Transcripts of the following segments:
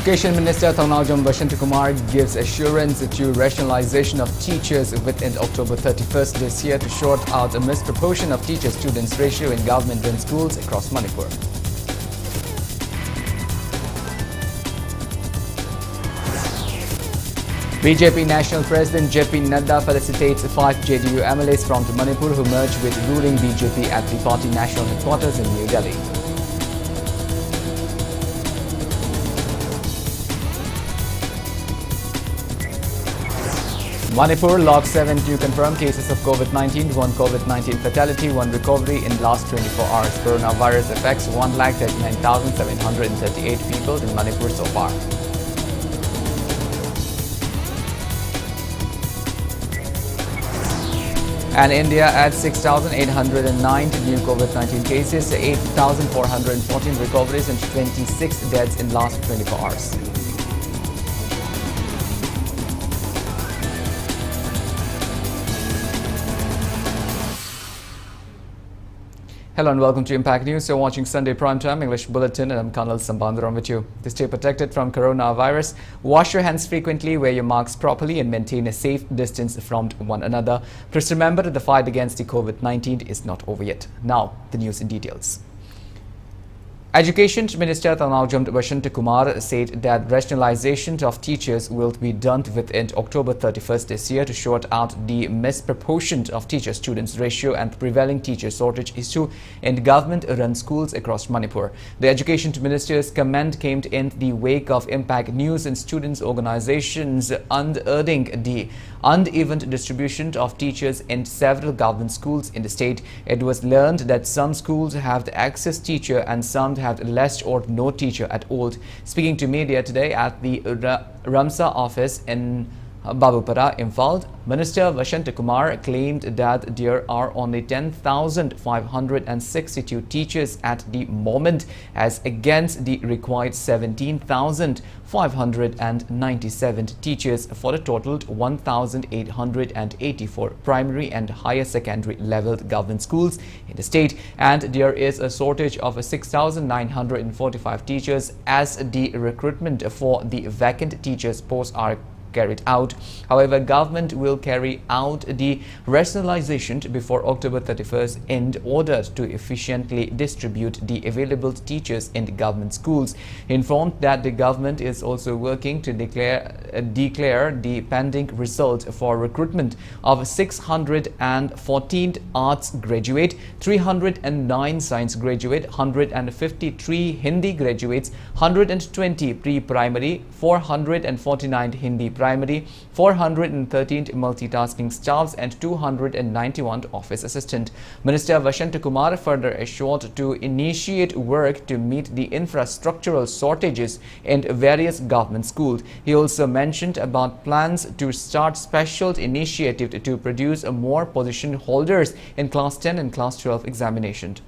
Education Minister Thangnawjam Kumar gives assurance to rationalization of teachers within October 31st this year to sort out a misproportion of teacher-students ratio in government-run schools across Manipur. BJP National President JP Nadda felicitates 5 JDU MLAs from Manipur who merged with ruling BJP at the party national headquarters in New Delhi. Manipur logged 7 new confirmed cases of COVID-19, 1 COVID-19 fatality, 1 recovery in last 24 hours. Coronavirus affects 1,39,738 people in Manipur so far. And India adds 6,809 new COVID-19 cases, 8,414 recoveries and 26 deaths in last 24 hours. Hello and welcome to Impact News. You're watching Sunday Primetime English Bulletin and I'm KANEL SHAMBANDURAM with you. To stay protected from coronavirus, wash your hands frequently, wear your masks properly and maintain a safe distance from one another. Please remember that the fight against the COVID-19 is not over yet. Now, the news in details. Education Minister Thangnawjam Kumar said that rationalization of teachers will be done within October 31st this year to sort out the misproportion of teacher-students ratio and the prevailing teacher shortage issue in government-run schools across Manipur. The Education Minister's comment came in the wake of Impact News and students' organizations unearthing the uneven distribution of teachers in several government schools in the state. It was learned that some schools have the excess teacher and some have less or no teacher at all. Speaking to media today at the Ramsa office in Babupara, Imphal, Minister Kumar claimed that there are only 10,562 teachers at the moment as against the required 17,597 teachers for the total 1,884 primary and higher secondary level government schools in the state, and there is a shortage of 6,945 teachers as the recruitment for the vacant teachers posts are carried out. However, government will carry out the rationalization before October 31st in order to efficiently distribute the available teachers in the government schools. He informed that the government is also working to declare the pending result for recruitment of 614 arts graduate, 309 science graduate, 153 Hindi graduates, 120 pre-primary, 449 Hindi primary, 413 multitasking staffs and 291 office assistant. Minister Kumar further assured to initiate work to meet the infrastructural shortages in various government schools. He also mentioned about plans to start special initiative to produce more position holders in class 10 and class 12 examination.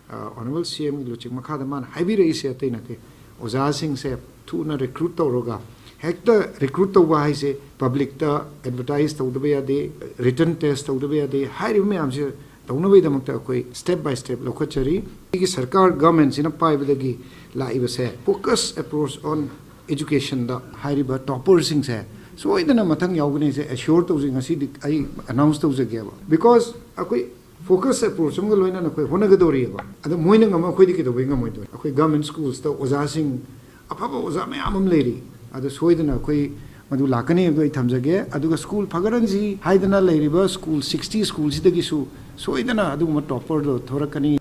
Honorable CM Luchik Makadaman, Haibira is a tenate, Ozasing se tuna recruit roga. Hector recruit wise public ta advertise to the de written test to the de high remains. Don't know the step by step locatory. Sarkar governments in a pipe with the gi live say focus approach on education the high river toppers in say. So I don't know Matang Yawani assured to I announced to the gaba because focus approach some going on a Honagadori. At the morning of a quick wing of government schools that was asking a papa was a mamam lady at the Sweden Madulakani of the Tamzage, Aduga school Pagaranzi, Haidana Lady School 60 schools the Gisu, Swedana Aduma Topper, Thorakani.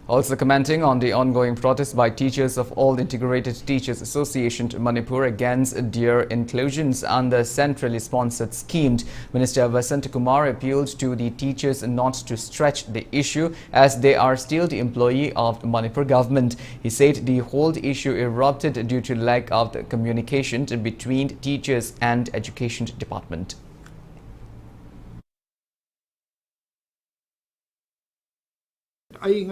Also commenting on the ongoing protest by teachers of all Integrated Teachers Association to Manipur against their inclusions under centrally sponsored scheme, Minister Kumar appealed to the teachers not to stretch the issue as they are still the employee of the Manipur government. He said the whole issue erupted due to lack of the communication between teachers and education department. I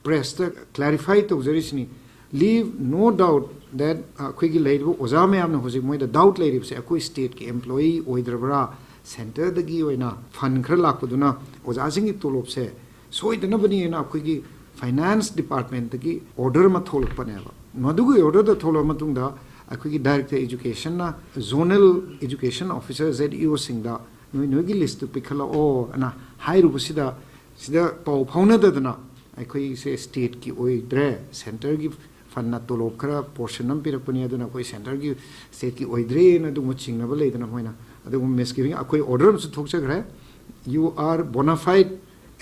press clarify to the leave no doubt that quickly later Ozame the doubt later say a state employee or the center the Gioina, Fan Kralakuduna, was asking it to Lop say. So it never in a quickie finance department की order में थोलपनेब मधुगी order थोल मतुंगदा अखोगी director education ना zonal education officer ZEO सिंगदा नोगी लिस्ट पिखला ओ ना हाइरुबसिदा सिदा पाउ फाउनददना अखोई से स्टेट की ओइद्रे सेंटर की फन्ना तोलोब खरा पोर्शन नम पिरपनी अदुना कोई सेंटर की स्टेट की ओइद्रे न दुम चिंगनब लेदना होइना अदुम मिसगिविंग अखोई ऑर्डर म थोकसग्रे you are bona fide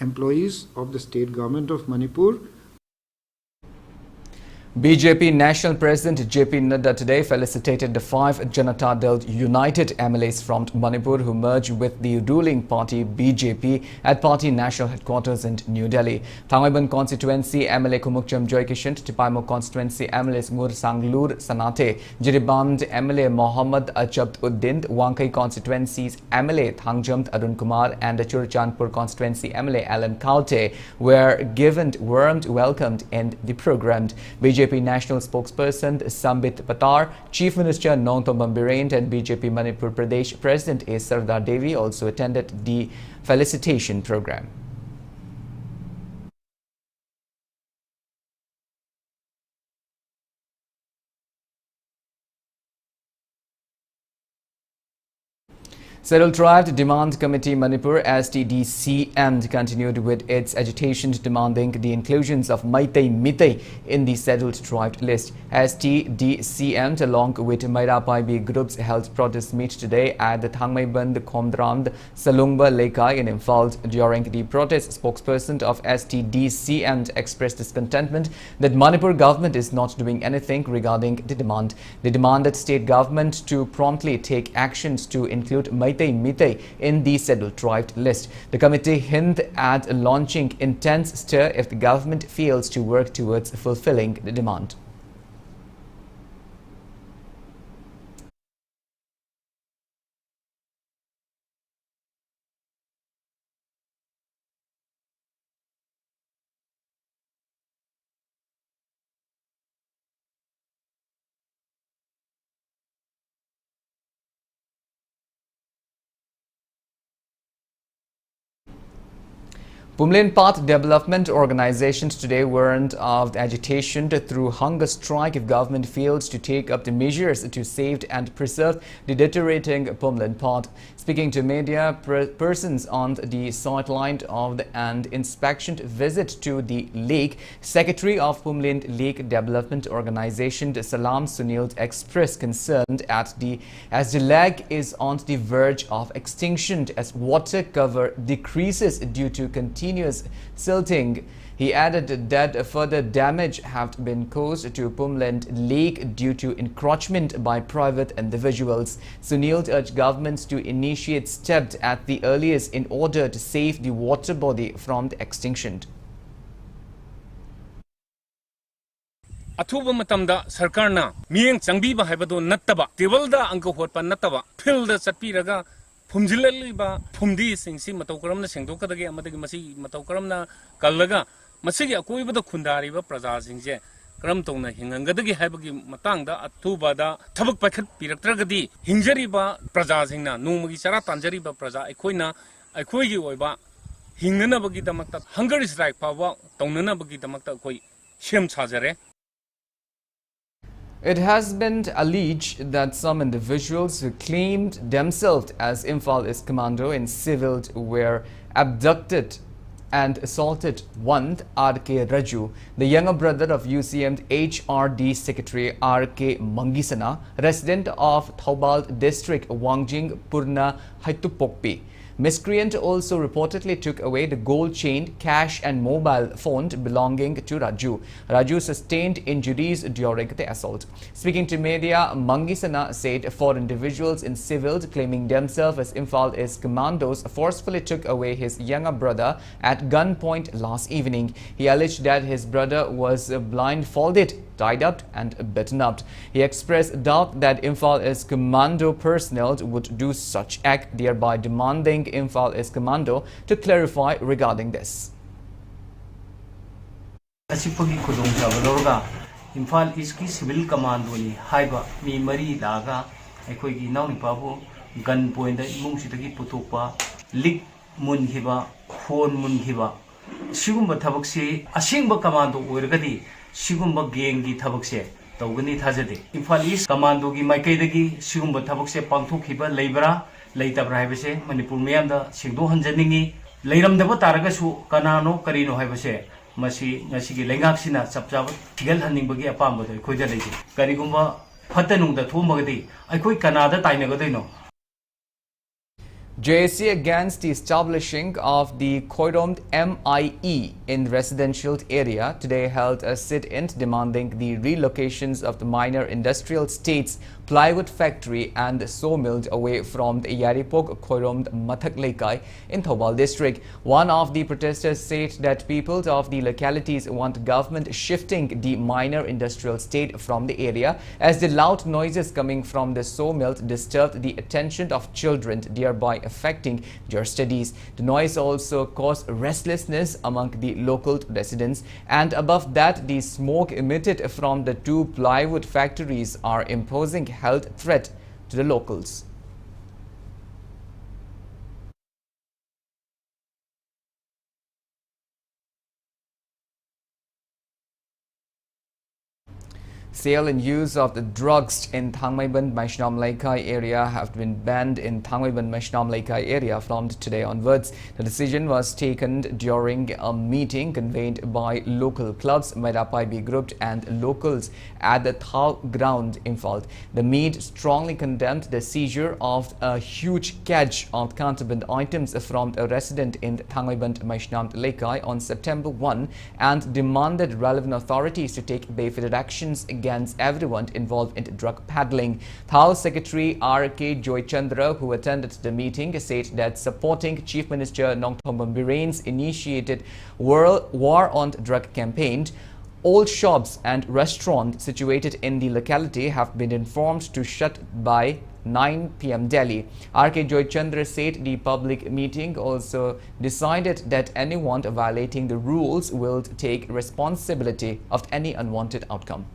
employees of the state government of Manipur. BJP National President JP Nadda today felicitated the 5 Janata Dal United MLAs from Manipur who merged with the ruling party BJP at party national headquarters in New Delhi. Thangaiban constituency MLA Kumukcham Joykishant, Tipaimo constituency MLAs Ngur Sanglur Sanate, Jiribamd MLA Mohammad Achabt Uddin, Wankai constituencies MLA Thangjamt Arun Kumar and the Churchandpur constituency MLA Alan Kaute were given warm welcomed in the program. BJP National Spokesperson Sambit Patar, Chief Minister Nongtom Bambiren and BJP Manipur Pradesh President A. Sardar Devi also attended the felicitation program. Settled Tribe Demand Committee Manipur STDCM continued with its agitation demanding the inclusions of Maitai Mitai in the Settled Tribe list. STDCM along with Mairapaibi groups held protest meet today at the Thangmaiband Khomdrand Salungba Lekai in Imphal. During the protest, spokesperson of STDCM expressed discontentment that Manipur government is not doing anything regarding the demand. They demanded state government to promptly take actions to include Maitai Mitai in the Settled Tribe list. The committee hinted at launching intense stir if the government fails to work towards fulfilling the demand. Pumlin Path Development Organizations today warned of agitation through hunger strike if government fails to take up the measures to save and preserve the deteriorating Pumlin Path. Speaking to media persons on the sideline of an inspection visit to the lake, Secretary of Pumlin Lake Development Organization Salam Sunil expressed concern as the lake is on the verge of extinction as water cover decreases due to continuous silting. He added that further damage have been caused to Pumland Lake due to encroachment by private individuals. Sunil urged governments to initiate steps at the earliest in order to save the water body from the extinction. अथुब मतमदा सरकारना मियंग चंगबीबा हाइबदो नत्तबा टेबलदा अंक होटपा नत्तबा field चटपीरगा फुमजिललिबा phumdi सिंगसी मतौ करमना सेंगदोकदगे अमदगी मसी मतौ करमना कल्लगा मसिगी अकोइबदा खुंदारिबा प्रजा सिंगजे करम तौना हिंगंगदगी हाइबगी मतंगदा अथुबादा थबक पाखत पिरक्त्रगदी हिंजरिबा प्रजा सिंगना नोमगी चरा तांजरिबा प्रजा अखोइगी ओइबा हिंगनबगी दमकता hunger strike पावा तौननबगी दमकता अखोइ same साजरे. It has been alleged that some individuals who claimed themselves as Imphal East Commando in civil were abducted and assaulted. One, R.K. Raju, the younger brother of UCM HRD Secretary R.K. Mangisana, resident of Thoubal District, Wangjing, Purna, Haitupokpi. Miscreant also reportedly took away the gold chain, cash and mobile phone belonging to Raju. Raju sustained injuries during the assault. Speaking to media, Mangisana said 4 individuals in civil claiming themselves as Imphal East commandos forcefully took away his younger brother at gunpoint last evening. He alleged that his brother was blindfolded, tied up and beaten up. He expressed doubt that Imphal East commando personnel would do such act, thereby demanding Imphal East commando to clarify regarding this. Imphal East ki civil commando ni haiba mi mari laga aikoi gi nauni pabu gun point da imung sitagi putukpa lik mun hiba phone mun hiba सिगुम्बा थबकसे असेंबा commando ओइरगदी सिगुम्बा गेंगी थबकसे तौगनी थाजदे Imphal east commando की माइकैदगी सिगुम्बा थबकसे पांथोखिबा लेबरा लेतबरा हाइबसे मणिपुर मियामदा सिंगदो हंजनिंगी लेरमदबा तारगसु कनानो करिनो हाइबसे मसी ngasiगी lengaksina chapchab tigel hanningbagi apambado khoida leji karigumba fatanungda thomagadi aikoi kanada tainagodaino JSC against the establishing of the Khoiromed MIE in residential area today held a sit-in demanding the relocations of the minor industrial states plywood factory and sawmill away from the Yaripok Khoiromed Mathak Lekai in Thoubal district. One of the protesters said that people of the localities want government shifting the minor industrial state from the area as the loud noises coming from the sawmill disturbed the attention of children, thereby affecting their studies. The noise also caused restlessness among the local residents, and above that, the smoke emitted from the two plywood factories are imposing health threat to the locals. Sale and use of the drugs in Thangmaiban Maishnam Laikai area have been banned in Thangmaiban Maishnam Laikai area from today onwards. The decision was taken during a meeting convened by local clubs, Mairapai group and locals at the Thau ground in Imphal. The meet strongly condemned the seizure of a huge catch of contraband items from a resident in Thangmaiban Maishnam Laikai on September 1 and demanded relevant authorities to take befitting actions against everyone involved in drug peddling. Thau Secretary R.K. Joychandra, who attended the meeting, said that supporting Chief Minister Nongthong Biren's initiated war on drug campaign, all shops and restaurants situated in the locality have been informed to shut by 9 p.m. Delhi. R.K. Joychandra said the public meeting also decided that anyone violating the rules will take responsibility of any unwanted outcome.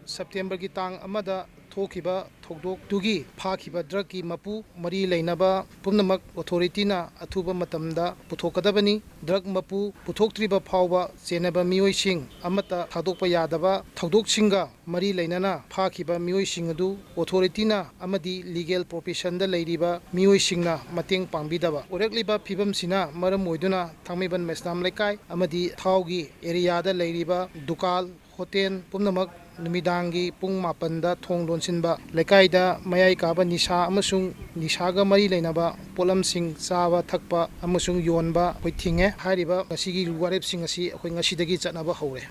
September की तांग अमदा थोखिबा थोकदोक तुगी फाखिबा drug की मपु मरी लेनबा पुनमक authority ना अथुबा मतमदा पुथोकदबनी drug मपु पुथोक्त्रिबा फावबा चेनबा मियोइसिंग अमता थादोकपा यादबा थौदोकसिंगा मरी लेनना फाखिबा मियोइसिंग अदु authority ना अमदी legal profession दा लेरिबा मियोइसिंगना मतेंग पांगबिदबा ओरेक्लिबा फिबमसिना मरम ओइदुना थांगमैबन मेसनाम लेकाय अमदी थावगी एरिया दा लेरिबा दुकाल होटेल पुनमक नुमिदांगी पुंग मापनदा थोंग लोनसिनबा लेकाइदा मयाई काबा निशा अमसुंग निशागा मरी लेनबा पोलमसिंग चाबा थकपा अमसुंग योनबा अखोइ थिंगे हारिबा ngasiगी वारेपसिंग asi अखोइ ngasiदगी चटनाबा हौरे.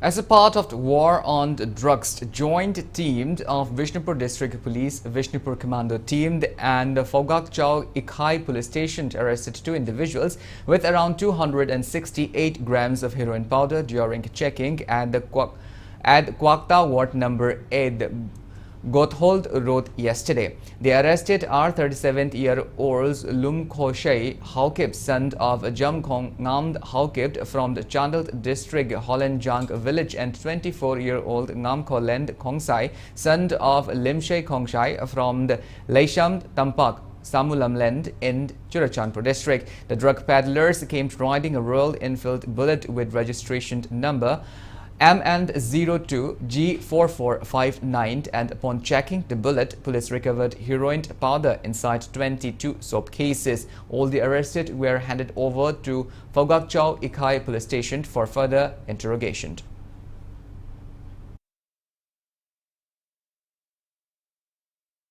As a part of the war on drugs, joint team of Vishnupur District Police, Vishnupur Commando team and Phogakchau Ikhai Police Station arrested 2 individuals with around 268 grams of heroin powder during checking at the Kwakta Ward number 8 Gothold Road yesterday. They arrested are 37-year-old Lum Khoshai Haukip, son of Jamkhong Ngamd Haukip from the Chandal district Holenjang village, and 24-year-old Ngamkholend Khongsai, son of Limshai Khongsai from the Leisham Tampak Samulamland in Churachandpur district. The drug peddlers came riding a Royal Enfield Bullet with registration number MN02 G4459, and upon checking the bullet, police recovered heroin powder inside 22 soap cases. All the arrested were handed over to Phogakchau Ikhai Police Station for further interrogation.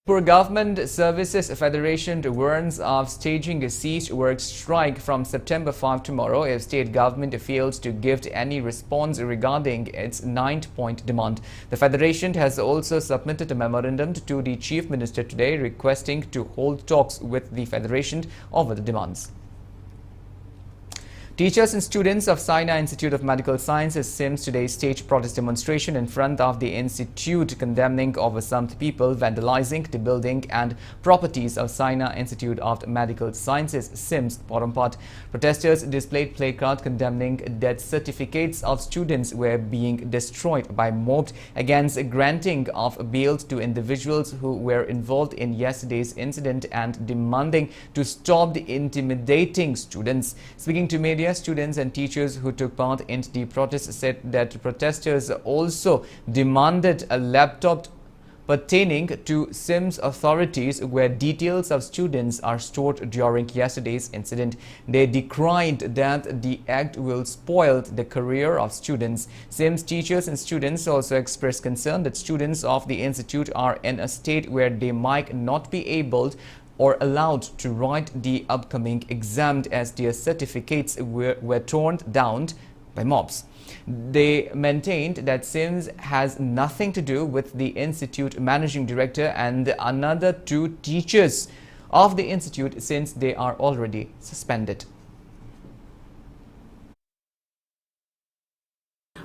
Manipur Government Services Federation warns of staging a siege work strike from September 5 tomorrow if state government fails to give any response regarding its 9-point demand. The federation has also submitted a memorandum to the Chief Minister today requesting to hold talks with the federation over the demands. Teachers and students of Saina Institute of Medical Sciences SIMS today staged protest demonstration in front of the institute condemning over some people vandalizing the building and properties of Saina Institute of Medical Sciences SIMS Porompat. Protesters displayed placard condemning death certificates of students were being destroyed by mobs against granting of bail to individuals who were involved in yesterday's incident and demanding to stop the intimidating students. Speaking to media, students and teachers who took part in the protest said that protesters also demanded a laptop pertaining to SIMS authorities where details of students are stored during yesterday's incident. They decried that the act will spoil the career of students. SIMS teachers and students also expressed concern that students of the institute are in a state where they might not be able or allowed to write the upcoming exam as their certificates were torn down by mobs. They maintained that SIMS has nothing to do with the institute managing director and another 2 teachers of the institute since they are already suspended.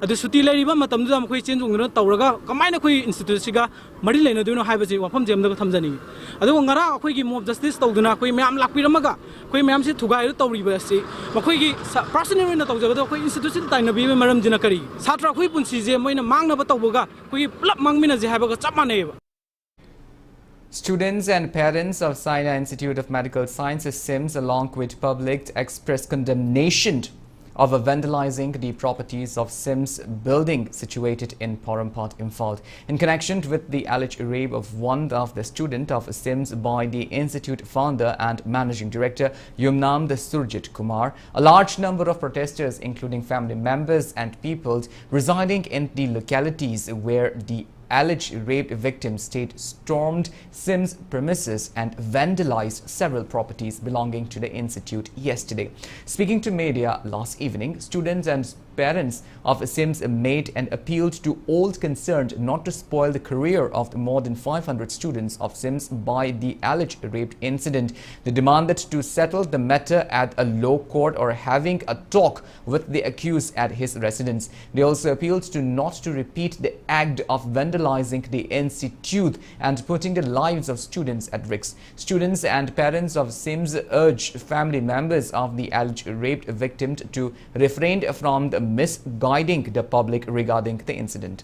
Adu suti leriba matamda amkhoi chenjungna tawraga kamaina khoi institute siga mari leina duino haibaji wafam jemda thamjani adu ngara akhoi gi mob justice tawduna khoi mayam lakpiramaga khoi mayam se thugai tawriba si makhoi gi personal na tawjagado khoi institution tainabi maram jina kari satra khoi punsi je moina mangna ba tawboga khoi plap mangmina je haibaga chapmane. Students and parents of Saina Institute of Medical Sciences SIMS along with public expressed condemnation of vandalizing the properties of SIMS building situated in Porompat, Imphal, in connection with the alleged rape of one of the student of SIMS by the institute founder and managing director Yumnam Surjit Kumar. A large number of protesters, including family members and people residing in the localities where the alleged rape victim stayed, stormed SIMS premises and vandalized several properties belonging to the institute yesterday. Speaking to media last evening, students and parents of SIMS made an appeal to all concerned not to spoil the career of the more than 500 students of SIMS by the alleged rape incident. They demanded to settle the matter at a law court or having a talk with the accused at his residence. They also appealed to not to repeat the act of vandalizing the institute and putting the lives of students at risk. Students and parents of SIMS urged family members of the alleged rape victim to refrain from misguiding the public regarding the incident.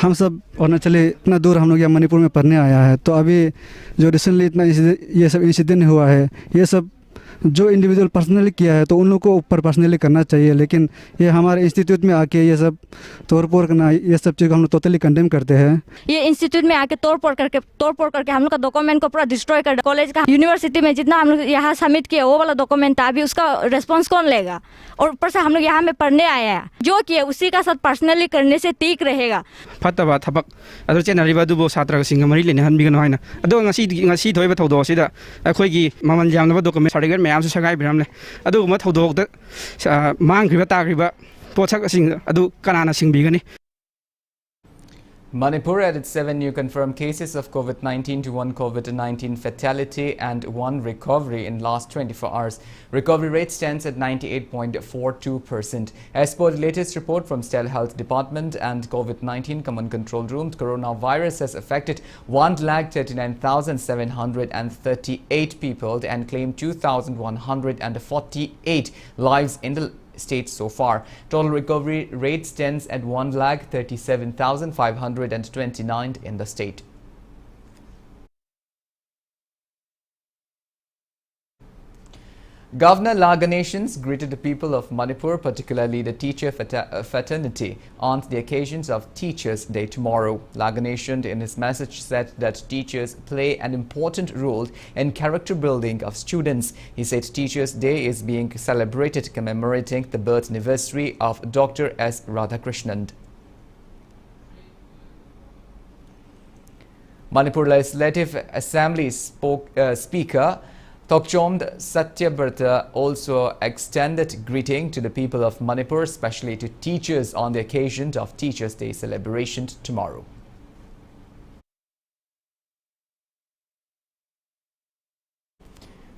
हम सब अरुणाचल इतना दूर हम लोग यहाँ मणिपुर में पढ़ने आया है, तो अभी जो रिसेंटली इतना ये सब इंसिडेंट हुआ है, ये सब जो इंडिविजुअल पर्सनली किया है तो उन लोगों को ऊपर पर्सनली करना चाहिए, लेकिन ये हमारे इंस्टीट्यूट में आके ये सब तोड़-फोड़ करना, ये सब चीज़ को हम लोग टोटली कंडेम करते हैं। ये इंस्टीट्यूट में आके तोड़-फोड़ करके हम लोग का डॉक्यूमेंट को पूरा डिस्ट्रॉय कर, कॉलेज का यूनिवर्सिटी में जितना हम लोग यहाँ सबमिट किया वो वाला डॉक्यूमेंट था, अभी उसका रिस्पॉन्स कौन लेगा? और ऊपर से हम लोग यहाँ में पढ़ने आए हैं, जो किया उसी का साथ पर्सनली करने से ठीक रहेगा। फतवा थबक अदो चेनरिबा दुबो छात्र सिंग मरी लेने हनबिगन हाइना अदो ngasi thoiba thawdo sida akhoi gi maman jamnaba document certificate mayam se sagai biramle adu ma thawdok da mangkriba takriba pochak sing adu kanana singbigani. Manipur added 7 new confirmed cases of COVID-19 to 1 COVID-19 fatality and 1 recovery in last 24 hours. Recovery rate stands at 98.42%. As per the latest report from State Health Department and COVID-19 Command Control Room, coronavirus has affected 139,738 people and claimed 2,148 lives in the state so far. Total recovery rate stands at 1,37,529 in the state. Governor La Ganeshan greeted the people of Manipur, particularly the teacher fraternity, on the occasions of Teachers' Day tomorrow. La Ganeshan in his message said that teachers play an important role in character building of students. He said Teachers' Day is being celebrated commemorating the birth anniversary of Dr. S. Radhakrishnan. Manipur Legislative Assembly Speaker Thokchomd Satyabrata also extended greeting to the people of Manipur, especially to teachers on the occasion of Teachers' Day celebration tomorrow.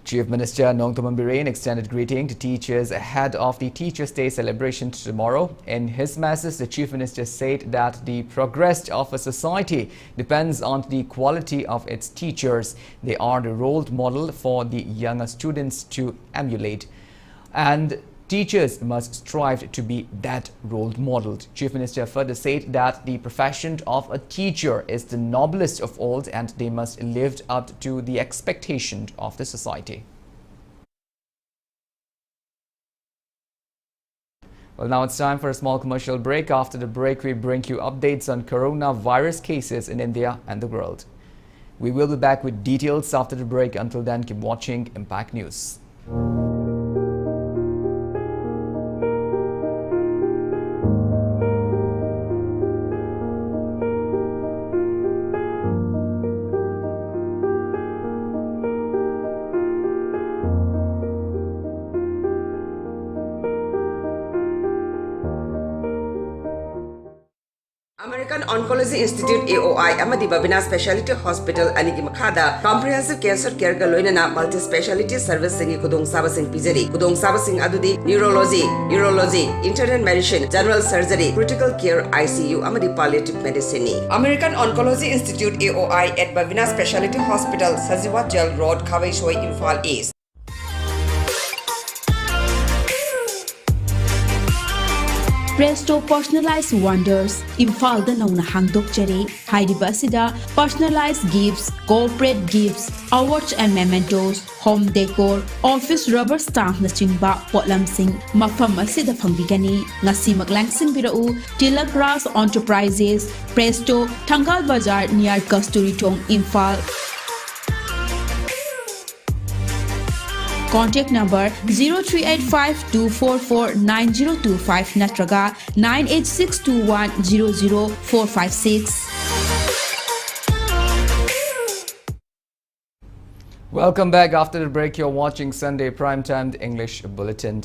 Chief Minister Nongthaman Biren extended greeting to teachers ahead of the Teachers' Day celebration tomorrow. In his message, the Chief Minister said that the progress of a society depends on the quality of its teachers. They are the role model for the younger students to emulate, and teachers must strive to be that role model. Chief Minister further said that the profession of a teacher is the noblest of all and they must live up to the expectation of the society. Well, now it's time for a small commercial break. After the break, we bring you updates on coronavirus cases in India and the world. We will be back with details after the break. Until then, keep watching Impact News. American Oncology Institute AOI amadi Babina Specialty Hospital anigi makhada comprehensive cancer care ga loinana multi specialty service singi kudong sabasing pijari kudong sabasing adudi neurology, urology, internal medicine, general surgery, critical care ICU amadi palliative medicine ni American Oncology Institute AOI at Babina Specialty Hospital Sajiwa Jail Road Khawai Soi Imphal East. Presto Personalized Wonders, Imphal da nauna hangdok jare, Haidiba sida personalized gifts, corporate gifts, awards and mementos, home decor, office rubber stamp na chingba potlam sing, mafam asida phangbigani, ngasi maglangsing birau, Tila Grass Enterprises, Presto, Thangal Bazar near Kasturi Tong, Imphal. Contact number 0385-244-9025 natraga 98621-00456. Welcome back. After the break, you're watching Sunday Primetime English Bulletin.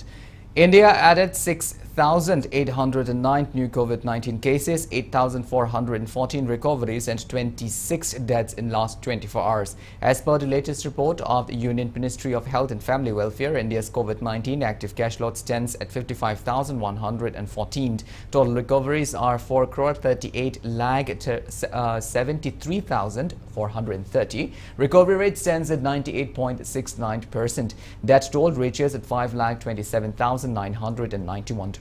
India added 6,809 new COVID-19 cases, 8,414 recoveries and 26 deaths in last 24 hours. As per the latest report of the Union Ministry of Health and Family Welfare, India's COVID-19 active cash load stands at 55,114. Total recoveries are 4,38,73,430. Recovery rate stands at 98.69%. Death toll reaches at 5,27,991.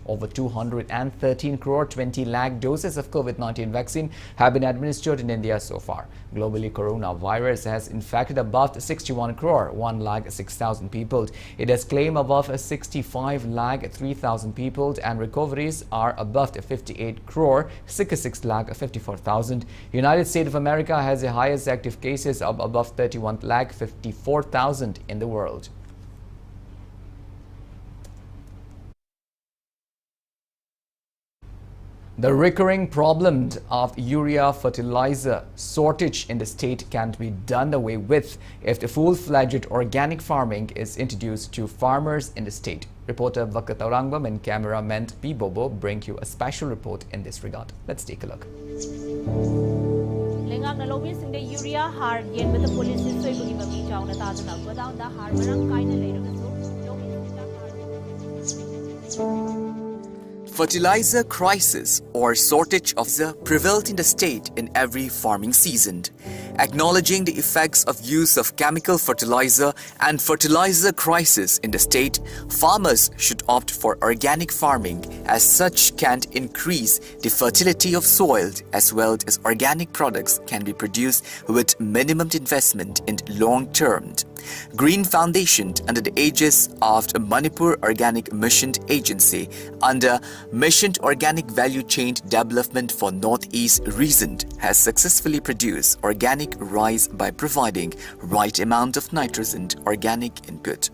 Over 213 crore 20 lakh doses of COVID-19 vaccine have been administered in India so far. Globally, coronavirus has infected above 61 crore 1 lakh 6,000 people. It has claimed above 65 lakh 3,000 people, and recoveries are above 58 crore 66 lakh 54,000. United States of America has the highest active cases of above 31 lakh 54,000 in the world. The recurring problem of urea fertilizer shortage in the state can be done away with if the full-fledged organic farming is introduced to farmers in the state. Reporter Vakat Aurangbam and cameraman P. Bobo bring you a special report in this regard. Let's take a look. Urea har yen with the police is so you give without the har Fertilizer crisis or shortage of the prevailed in the state in every farming season. Acknowledging the effects of use of chemical fertilizer and fertilizer crisis in the state, farmers should opt for organic farming as such can increase the fertility of soil as well as organic products can be produced with minimum investment in long term. Green Foundation under the aegis of Manipur Organic Mission Agency under Mission Organic Value Chain Development for Northeast Region has successfully produced organic rice by providing right amount of nitrogen organic input.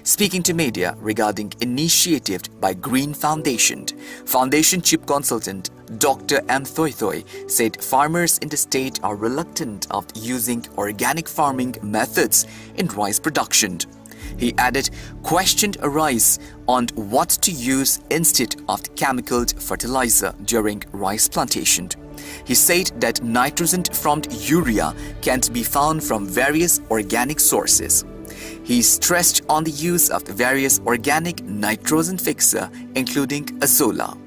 Speaking to media regarding initiative by Green Foundation Chief Consultant Dr. M. Thoy said farmers in the state are reluctant of using organic farming methods in rice production. He added, questions arise on what to use instead of chemical fertilizer during rice plantation. He said that nitrogen from urea can be found from various organic sources. He stressed on the use of the various organic nitrogen fixer, including azolla.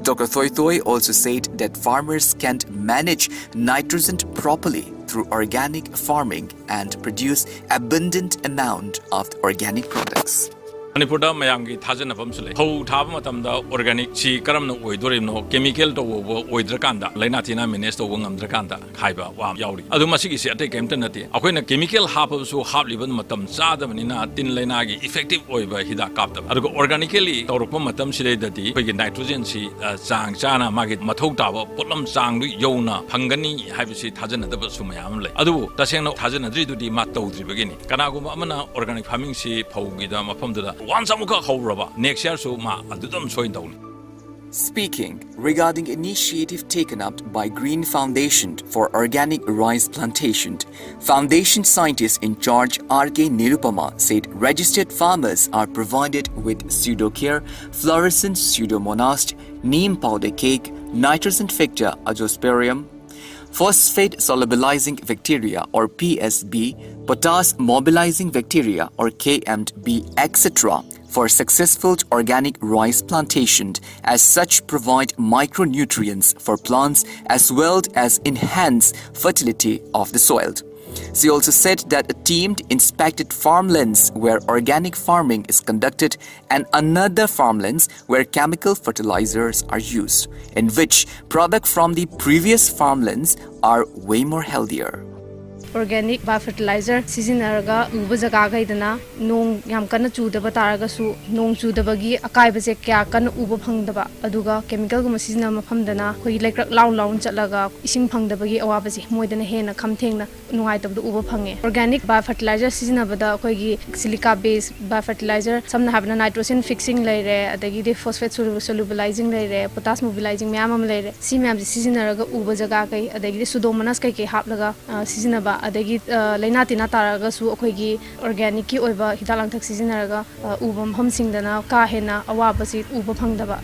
Dr. Thoy also said that farmers can manage nitrogen properly through organic farming and produce abundant amount of organic products. Manipur da mayamgi thajan apam sule ho thab matam da organic chi karam no oidorino chemical to oidra kanda laina tina manage to ngamdra kanda khaiba wa yauri adu masigi se ate kemta nati akoina chemical hap so hap liban matam chada banina tin laina gi effective oiba hida kapta adu organically tawrukpa matam sile dati pegi nitrogen si chang chana magi mathau taba potlam chang du yona phangani haibisi thajan da su mayam le adu tasengno thajan adri du di ma tawdri begini kanaguma amana organic farming si phaugi da mafam da next year so ma adudam soin dawn. Speaking regarding initiative taken up by Green Foundation for Organic Rice Plantation, Foundation scientist in charge R.K. Nirupama said registered farmers are provided with pseudocare, fluorescent pseudomonas, neem powder cake, nitrogen ficta azosporium, phosphate solubilizing bacteria or PSB, potash mobilizing bacteria or KMB, etc. for successful organic rice plantation, as such provide micronutrients for plants as well as enhance fertility of the soil. She also said that a team inspected farmlands where organic farming is conducted and another farmlands where chemical fertilizers are used, in which products from the previous farmlands are way more healthier. Organic fertilizer sizinaraga uba jaga gaidana nong yam kana chudaba taraga su nong chudabagi akai base kya kana uba phangdaba aduga chemical guma sizina mafamdana khoi lekrak law chatlaga ising phangdabagi awabasi moidana hena khamthengna nuai tabdu uba phange. Organic fertilizer sizinabada khoi gi silica based fertilizer samna habna nitrogen fixing leire adagi de phosphate solubilizing leire potash mobilizing myam leire si myam sizinaraga uba jaga kai adagi de pseudomonas kai ke haplaga sizinaba adagi laina tina taraga su akhoi organic ki oiba hidalang thak sizinaraga ubam hamsingdana ka hena awabasi uba phangdaba.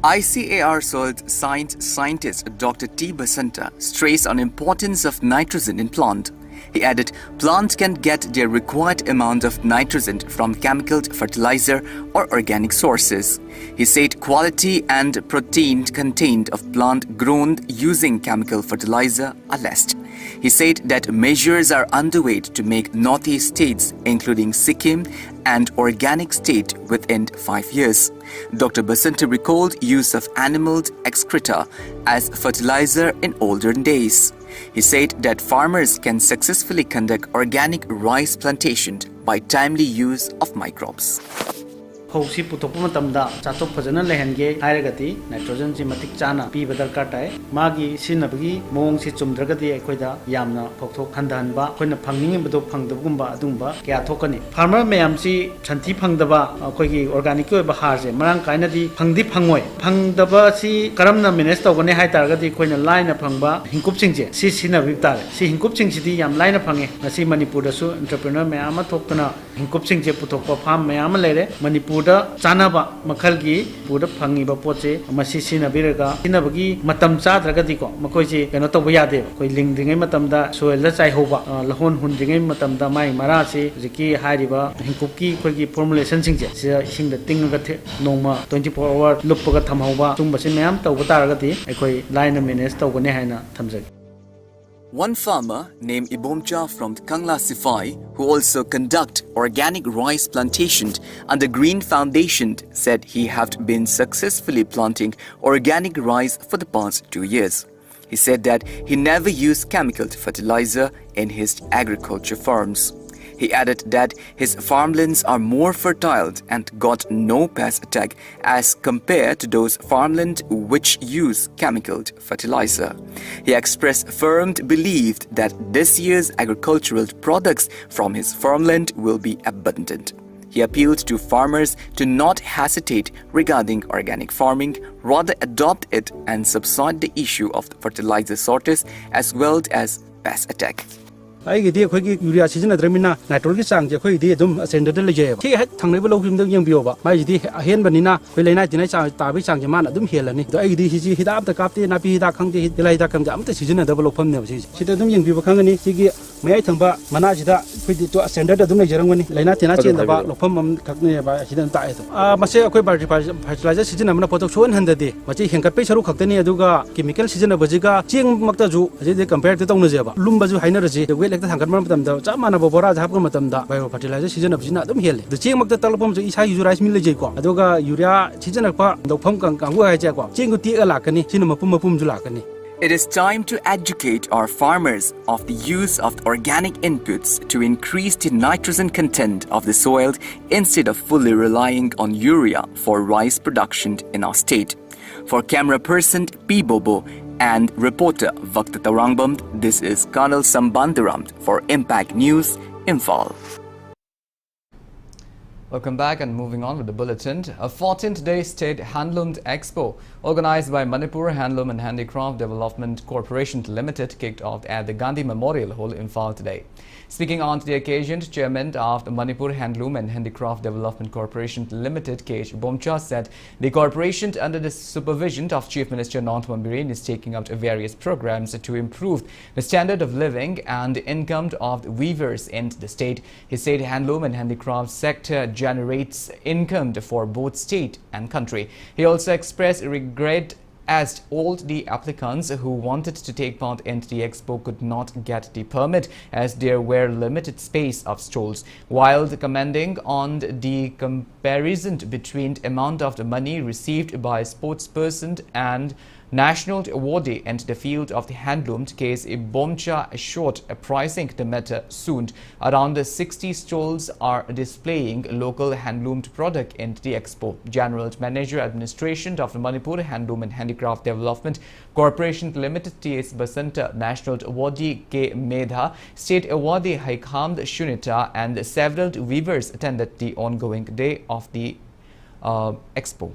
ICAR soil scientist Dr. T. Basanta stressed on importance of nitrogen in plant. He added, plants can get their required amount of nitrogen from chemical fertilizer or organic sources. He said quality and protein content of plant grown using chemical fertilizer are less. He said that measures are underway to make northeast states, including Sikkim and organic state, within 5 years. Dr. Basanta recalled use of animal excreta as fertilizer in olden days. He said that farmers can successfully conduct organic rice plantation by timely use of microbes. Housi putopa matamda chatok phajana lehange hairagati nitrogen si matik chana piba darkar tai magi sinabagi mong si chumdragadi ekhoida yamna phokthok khandanba khoina phangning bedo phangdabgumba adungba kya thokani farmer mayam si chanthi phangdaba khoigi organic oi ba har je marang kaina di phangdi phangoi phangdaba si karamna manage tawgane hai taragadi khoina line phangba hingkup singje si sinabi tare si hingkup sing si di yam line phange nasi manipur da su entrepreneur mayam thoktana hingkup singje putokpa farm mayam lere manipur chanaba makhalgi pura phangiba poche masi sinabiraga sinabagi matam chadragadi ko makoiji keno to yade koi lingdingai matamda soil da chai hoba lahon hundingai matamda mai mara se jiki hairiba hingkupki khoigi formulation singje sing da tinga ga noma 24 hour lupaga thamhoba tumba sin mayam tawba taragadi ekhoi line manage tawgane haina thamjagi. One farmer named Ibomcha from Kangla Sifai, who also conduct organic rice plantation under Green Foundation, said he had been successfully planting organic rice for the past 2 years. He said that he never used chemical fertilizer in his agriculture farms. He added that his farmlands are more fertile and got no pest attack as compared to those farmlands which use chemical fertilizer. He expressed firm belief that this year's agricultural products from his farmland will be abundant. He appealed to farmers to not hesitate regarding organic farming, rather adopt it and subside the issue of the fertilizer shortage as well as pest attack. ꯑꯩꯒꯤꯗꯤ ꯑꯩꯈꯣꯏꯒꯤ ꯌꯨꯔꯤꯌꯥ ꯁꯤꯖꯤꯟꯅꯗ꯭ꯔꯕꯅꯤꯅ ꯅꯥꯏꯇ꯭ꯔꯣꯖꯦꯟꯒꯤ ꯆꯥꯡꯁꯦ ꯑꯩꯈꯣꯏꯒꯤꯗꯤ ꯑꯗꯨꯝ ꯑꯁꯦꯟꯗꯗ ꯂꯩꯖꯩꯑꯕ ꯁꯤ ꯍꯦꯛ ꯊꯪꯅꯕ ꯂꯧꯁꯤꯡꯗ ꯌꯦꯡꯕꯤꯌꯣꯕ ꯃꯥꯏꯁꯤꯗꯤ ꯑꯍꯦꯟꯕꯅꯤꯅ ꯑꯩꯈꯣꯏ ꯂꯩꯅꯥ ꯇꯤꯟꯅꯥ ꯇꯥꯕꯒꯤ ꯆꯥꯡꯁꯦ ꯃꯥꯅ ꯑꯗꯨꯝ ꯍꯦꯜꯂꯅꯤ ꯑꯗꯣ ꯑꯩꯒꯤꯗꯤ ꯁꯤꯁꯤ ꯍꯤꯗꯥꯛ ꯑꯝꯇ ꯀꯥꯞꯇꯦ ꯅꯥꯄꯤ ꯍꯤꯗꯥꯛ ꯈꯪꯗꯦ ꯇꯤꯜꯍꯥ ꯍꯤꯗꯥꯛ ꯈꯪꯗꯦ ꯑꯝꯇ ꯁꯤꯖꯤꯟꯅꯗꯕ ꯂꯧꯐꯝꯅꯦꯕ ꯁꯤꯁꯦ ꯁꯤꯗ ꯑꯗꯨꯝ ꯌꯦꯡꯕꯤꯕ ꯈꯪꯒꯅꯤ ꯁꯤꯒꯤ ꯃꯌꯥꯏ ꯊꯪꯕ ꯃꯅꯥꯁꯤꯗ ꯑꯩꯈꯣꯏꯗꯤ ꯁꯦꯟꯇꯔꯗ ꯑꯗꯨꯝ ꯂꯩꯖꯔꯝꯒꯅꯤ ꯂꯩꯅꯥ ꯇꯤꯟꯅꯥ ꯆꯦꯟꯗꯕ ꯂꯧꯐꯝ ꯑꯃꯈꯛꯅꯦꯕ ꯑꯁꯤꯗ ꯇꯥꯛꯑꯦ ꯃꯁꯤ ꯑꯩꯈꯣꯏ ꯐꯔꯇꯤꯂꯥꯏꯖꯔ ꯁꯤꯖꯤꯟꯅꯕꯅ ꯄꯣꯠꯊꯣꯛ ꯁꯣꯛꯍꯟꯍꯟꯗꯦ ꯃꯁꯤ ꯍꯦꯟꯒꯠꯄꯒꯤ ꯁꯔꯨꯛ ꯈꯛꯇꯅꯤ ꯑꯗꯨꯒ ꯀꯦꯃꯤꯀꯦꯜ ꯁꯤꯖꯤꯟꯅꯕꯁꯤꯒ ꯆꯦꯡꯃꯛꯇꯁꯨ ꯑꯁꯤꯗꯤ ꯀꯝꯄꯦꯌꯔ ꯇꯧꯅꯖꯦꯕ ꯂꯨꯝꯕꯁꯨ ꯍꯥꯏꯅꯔꯁꯤ ꯋꯦꯠ ꯍꯦꯛꯇ ꯊꯥꯡꯒꯠꯄ ꯃꯇꯝꯗ ꯆꯞ ꯃꯥꯟꯅꯕ ꯕꯣꯔꯥꯁꯦ ꯍꯥꯞꯄ ꯃꯇꯝꯗ ꯕꯥꯏꯑꯣ ꯐꯔꯇꯤꯂꯥꯏꯖꯔ ꯁꯤꯖꯤꯟꯅꯕꯁꯤꯅ ꯑꯗꯨꯝ ꯍꯦꯜꯂꯦ ꯑꯗꯨ ꯆꯦꯡꯃꯛꯇ ꯇꯛꯂꯛꯄ ꯑꯃꯁꯨ ꯏꯁꯥꯒꯤꯁꯨ ꯔꯥꯏꯁ ꯃꯤꯜ ꯂꯩꯖꯩꯀꯣ ꯑꯗꯨꯒ ꯌꯨꯔꯤꯌꯥ ꯁꯤꯖꯤꯟꯅꯔꯛꯄ ꯂꯧꯐꯝ ꯀꯥꯡꯕꯨ ꯍꯥꯏꯁꯦꯀꯣ ꯆꯦꯡꯗꯨ ꯇꯦꯛꯑ ꯂꯥꯛꯀꯅꯤ ꯁꯤꯅ ꯃꯄꯨꯝꯁꯨ ꯂꯥꯛꯀꯅꯤ. It is time to educate our farmers of the use of organic inputs to increase the nitrogen content of the soil instead of fully relying on urea for rice production in our state. For camera person P. Bobo and reporter Vakta Tarangbam, this is KANEL SHAMBANDURAM for Impact News, Imphal. Welcome back and moving on with the bulletin. A 14th day state handloom expo organized by Manipur Handloom and Handicraft Development Corporation Limited kicked off at the Gandhi Memorial Hall in Imphal today. Speaking on the occasion, Chairman of the Manipur Handloom and Handicraft Development Corporation Limited, K.H. Bomcha, said the corporation under the supervision of Chief Minister Nonthabam Biren is taking out various programs to improve the standard of living and the income of the weavers in the state. He said handloom and handicraft sector generates income for both state and country. He also expressed regret as all the applicants who wanted to take part in the expo could not get the permit as there were limited space of stalls. While commenting on the comparison between the amount of the money received by sportsperson and national awardee in the field of the handloom case, Bomcha assured a pricing the matter soon. Around 60 stalls are displaying local handloomed product in the expo. General Manager Administration of the Manipur Handloom and Handicraft Development Corporation Limited T.S. Basanta, National Awardee K. Medha, State Awardee Haikamd Shunita and several weavers attended the ongoing day of the expo.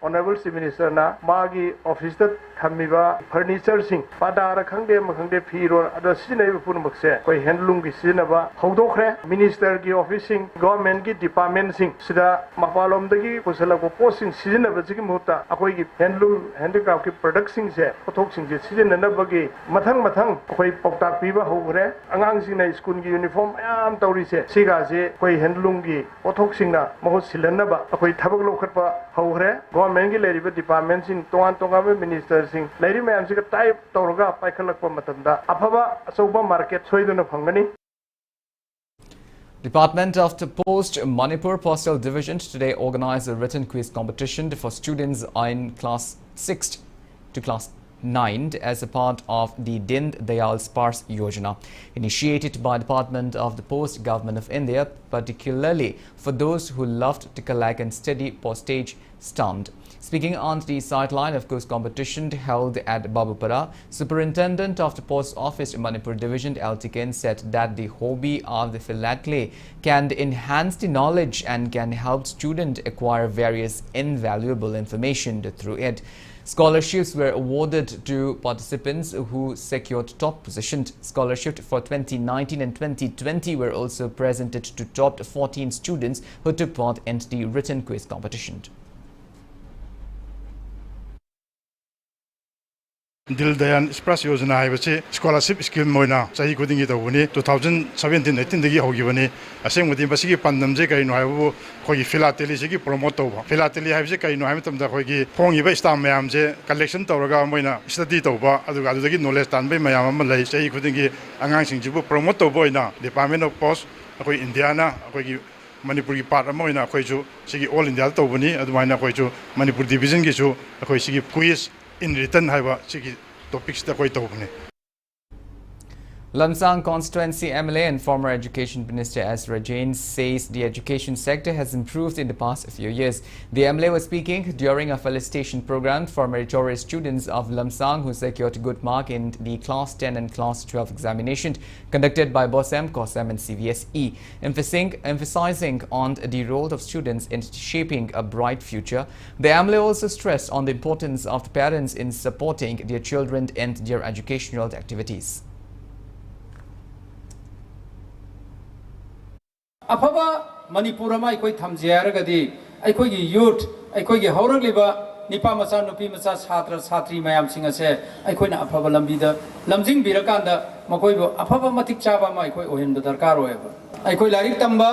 Honorable Chief Minister na magi office da thamiba furniture sing padara khangde makhangde phiror ado sinai pun makse koi handloom gi sinaba hodokre minister gi office sing government gi department sing sida mapalom dagi pusala ko post sing sinaba gi muta akoi gi handloom handicraft gi product sing se pothok sing je sinna bagi mathang koi poktak piba hogre angang sing na school gi uniform am tawri se siga je koi handloom gi pothok sing na mahut silanna ba akoi thabak lokhatpa hogre Mengi lady departments in Toan ministers in Lady Mamsika type Toroga, Paikalakpa Matanda, Apava, Soba Market, Soiduna Pangani. Department of the Post Manipur Postal Division today organized a written quiz competition for students in class 6 to class 9 as a part of the Din Dayal Spars Yojana, initiated by Department of the Post Government of India, particularly for those who loved to collect and study postage stamp. Speaking on the sideline of quiz competition held at Babupara, Superintendent of the Post Office Manipur Division Altiken said that the hobby of the philately can enhance the knowledge and can help students acquire various invaluable information through it. Scholarships were awarded to participants who secured top positions. Scholarships for 2019 and 2020 were also presented to top 14 students who took part in the written quiz competition. Dil Dayan Spras Yojana haibase scholarship scheme moina chahi khudingi tawuni 2017-18 dagi hogibani asengmudi basigi pandamje kai no haibu khoi philately sigi promote tawba philately haibase kai no haimatamda khoigi phongiba stamp mayamje collection tawraga moina study tawba aduga adudagi knowledge tanbai mayam ama lai chahi khudingi angang singjibu promote tawba oina Department of Post akoi India na akoigi Manipur ki part ama oina akoi ju sigi all India tawbani adumaina akoi ju Manipur division gi ju akoi sigi quiz in return haiba sigi topics da koi tawbani. Lamsang Constituency MLA and former Education Minister S. Rajain says the education sector has improved in the past few years. The MLA was speaking during a felicitation program for meritorious students of Lamsang who secured a good mark in the Class 10 and Class 12 examination conducted by BOSEM, COSEM and CVSE, emphasizing on the role of students in shaping a bright future. The MLA also stressed on the importance of the parents in supporting their children in their educational activities. Afaba Manipur ma ikoi thamje aragadi aikoi gi youth aikoi gi haurang liba nipa macha nupi macha chhatra chhatri mayam sing ase aikoina afaba lambi da lamjing birakanda makoi bo afaba matik chaba ma aikoi ohin darkar hoeba aikoi larik tamba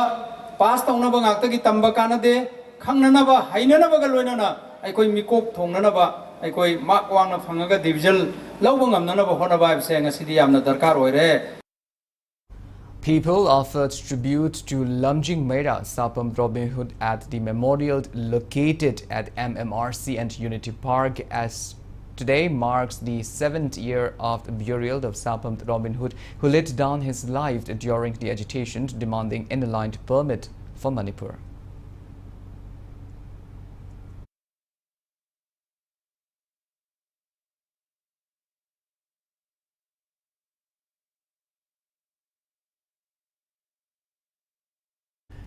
pass tauna ba ngakta gi tamba kana de khangnana ba hainana ba galoina na aikoi mikok thongnana ba aikoi mak wangna phangaga division lawba ngamnana ba hona ba se ngasidi yamna darkar hoire. People offered tribute to Lamjing Mera Sapam Robin Hood at the memorial located at MMRC and Unity Park, as today marks the 7th year of the burial of Sapam Robin Hood, who laid down his life during the agitation demanding an aligned permit for Manipur.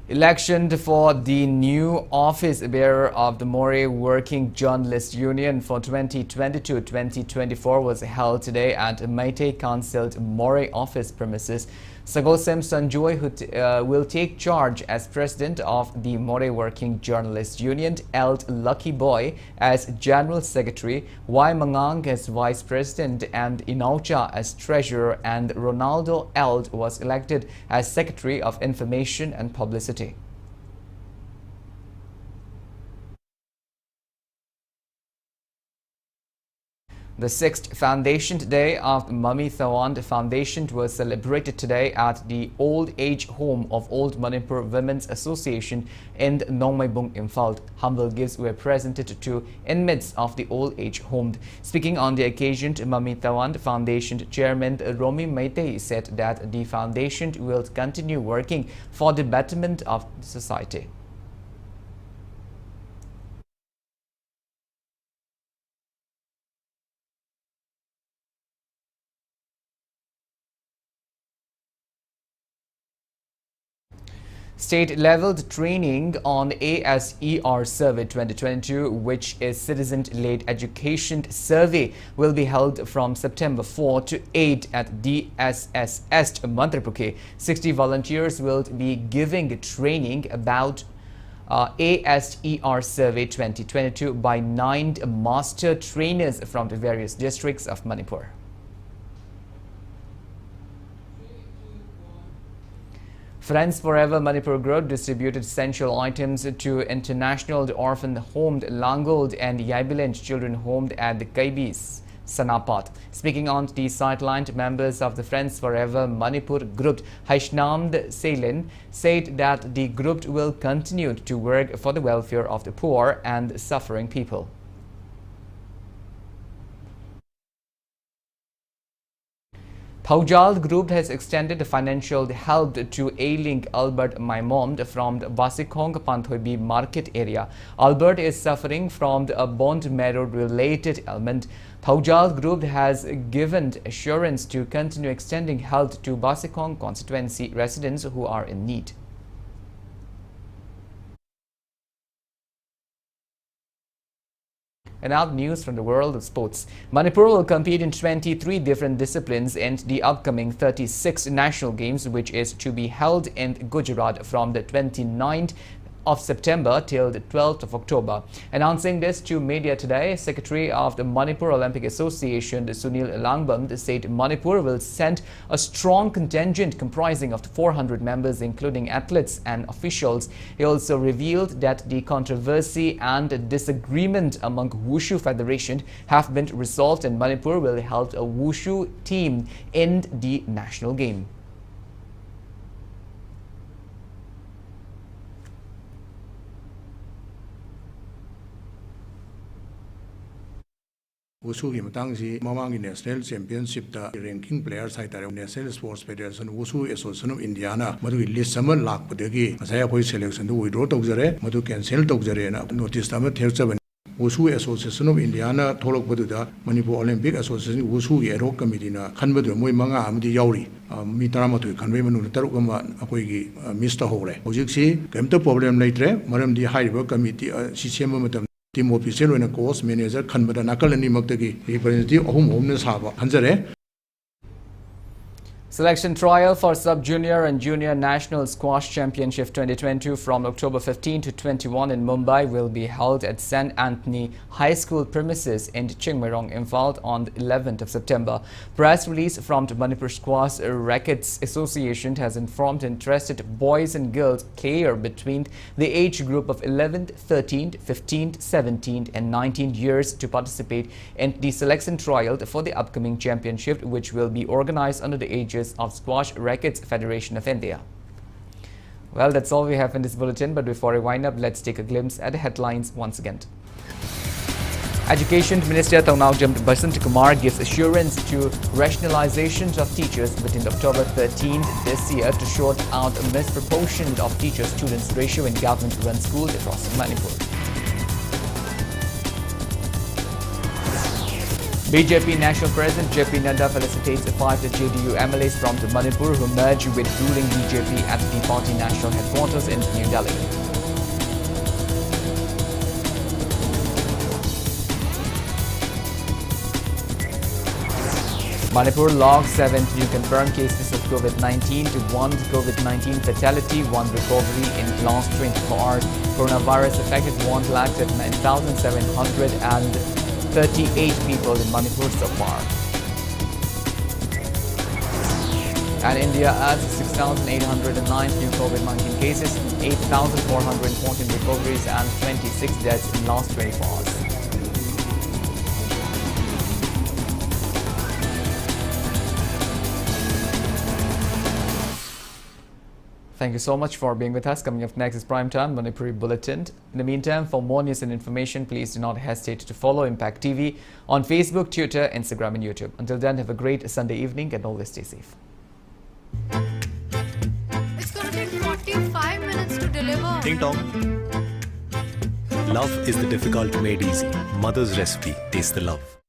Election for the new office bearer of the More Working Journalist Union for 2022-2024 was held today at Meitei Council's More office premises. Sagosem Sanjoy, who will take charge as president of the More Working Journalist Union, Eld Lucky Boy as general secretary, Y Mangang as vice president, and Inaucha as treasurer, and Ronaldo Eld was elected as secretary of information and publicity. The 6th Foundation Day of Mummy Thawand Foundation was celebrated today at the Old Age Home of Old Manipur Women's Association in Nongmaibung, Imphal. Humble gifts were presented to inmates of the Old Age Home. Speaking on the occasion, Mummy Thawand Foundation Chairman Romi Meitei said that the foundation will continue working for the betterment of society. State-leveled training on ASER Survey 2022, which is Citizen-Led Education Survey, will be held from September 4 to 8 at DSSS Manipur. 60 volunteers will be giving training about ASER Survey 2022 by 9 master trainers from the various districts of Manipur. Friends Forever Manipur Group distributed essential items to International Orphan Home Langold and Yaibiland Children Home at the Kaibis, Sanapat. Speaking on the sideline, members of the Friends Forever Manipur Group, Haishnamd Seilin, said that the group will continue to work for the welfare of the poor and suffering people. Thaujal Group has extended financial help to ailing Albert Maimond from the Basikong Panthoibi market area. Albert is suffering from a bone marrow-related ailment. Thaujal Group has given assurance to continue extending help to Basikong constituency residents who are in need. And now news from the world of sports. Manipur will compete in 23 different disciplines in the upcoming 36 national games, which is to be held in Gujarat from the 29th of September till the 12th of October. Announcing this to media today, Secretary of the Manipur Olympic Association, Sunil Langbam, said Manipur will send a strong contingent comprising of 400 members, including athletes and officials. He also revealed that the controversy and disagreement among Wushu Federation have been resolved, and Manipur will hold a Wushu team in the national game. Wushu matangsi mamangi national championship da ranking players haitare National Sports Federation Wushu Association of India na madu list sama lakpadagi asaya koi selection du withdraw tawjare madu cancel tawjare na notice tama therchaban Wushu Association of India na tholok badu da Manipur Olympic Association Wushu ad hoc committee na khanbadu moi manga amdi yauri mi taramatoi khanbai manu taruk ama akoi gi miss ta hore hojik si kemta problem laitre maram di haiba committee si sema matam team official and course manager Khanbada Nakalani Maktagi representative Home Saba Hanzare. Selection trial for Sub-Junior and Junior National Squash Championship 2022 from October 15 to 21 in Mumbai will be held at St. Anthony High School premises in Chingmairong, Imphal on the 11th of September. Press release from the Manipur Squash Rackets Association has informed interested boys and girls player between the age group of 11th, 13th, 15th, 17th and 19th years to participate in the selection trial for the upcoming championship, which will be organized under the aegis of Squash Rackets Federation of India. Well, that's all we have in this bulletin, but before I wind up, let's take a glimpse at the headlines once again. Education Minister Taunawjam Basant Kumar gives assurance to rationalizations of teachers within October 13th this year to sort out a misproportion of teacher-students ratio in government-run schools across Manipur. BJP National President JP Nadda felicitates the 5 JDU MLAs from Manipur who merged with ruling BJP at the party national headquarters in New Delhi. Manipur logged 7 new confirmed cases of COVID-19 to 1 COVID-19 fatality, 1 recovery in the last 24 hours. Coronavirus affected 1,09,738 people in Manipur so far. And India adds 6,809 new COVID-19 cases, 8,414 recoveries and 26 deaths in the last 24 hours. Thank you so much for being with us. Coming up next is Primetime Manipuri Bulletin. In the meantime, for more news and information, please do not hesitate to follow Impact TV on Facebook, Twitter, Instagram and YouTube. Until then, have a great Sunday evening and always stay safe. It's going to take 45 minutes to deliver. Ding dong. Love is the difficult made easy. Mother's recipe. Taste the love.